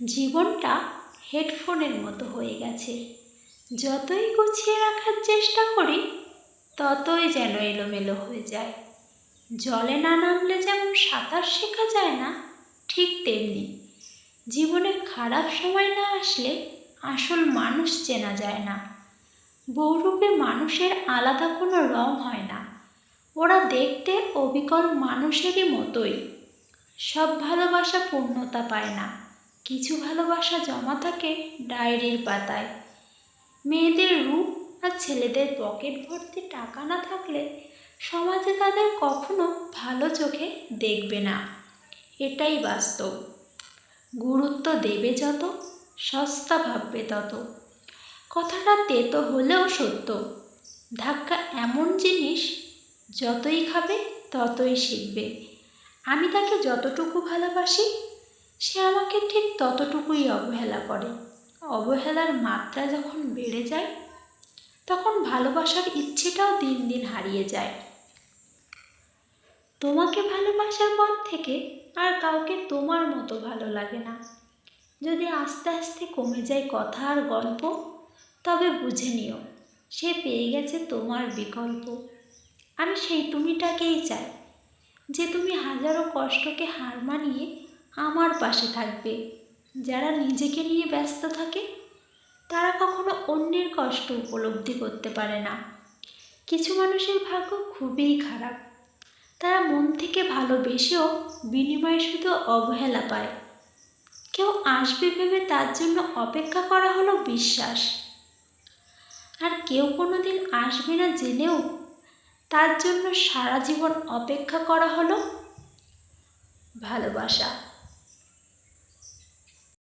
জীবনটা হেডফোনের মতো হয়ে গেছে। যতই গুছিয়ে রাখার চেষ্টা করি ততই যেন এলোমেলো হয়ে যায়। জলে না নামলে যেমন সাঁতার শেখা যায় না, ঠিক তেমনি জীবনে খারাপ সময় না আসলে আসল মানুষ চেনা যায় না। বহুরূপে মানুষের আলাদা কোনো রং হয় না, ওরা দেখতে অবিকল মানুষেরই মতোই। সব ভালোবাসা পূর্ণতা পায় না, কিছু ভালোবাসা জমা থাকে ডায়েরির পাতায়। মেয়েদের রূপ আর ছেলেদের পকেট ভর্তি টাকা না থাকলে সমাজে তাদের কখনো ভালো চোখে দেখবে না, এটাই বাস্তব। গুরুত্ব দেবে যত, সস্তা ভাববে তত। কথাটা তেতো হলেও সত্য। ধাক্কা এমন জিনিস, যতই খাবে ততই শিখবে। আমি তাকে যতটুকু ভালোবাসি, সে আমাকে ঠিক ততটুকুই অবহেলা করে। অবহেলার মাত্রা যখন বেড়ে যায়, তখন ভালোবাসার ইচ্ছেটাও দিন দিন হারিয়ে যায়। তোমাকে ভালোবাসার পর থেকে আর কাউকে তোমার মতো ভালো লাগে না। যদি আস্তে আস্তে কমে যায় কথা আর গল্প, তবে বুঝে নিও সে পেয়ে গেছে তোমার বিকল্প। আমি সেই তুমিটাকেই চাই, যে তুমি হাজারো কষ্টকে হার মানিয়ে আমার পাশে থাকবে। যারা নিজেকে নিয়ে ব্যস্ত থাকে তারা কখনো অন্যের কষ্ট উপলব্ধি করতে পারে না। কিছু মানুষের ভাগ্য খুবই খারাপ, তারা মন থেকে ভালোবেসেও বিনিময়ে শুধু অবহেলা পায়। কেউ আসবে ভেবে তার জন্য অপেক্ষা করা হলো বিশ্বাস, আর কেউ কোনোদিন আসবে না জেনেও তার জন্য সারা জীবন অপেক্ষা করা হলো ভালোবাসা।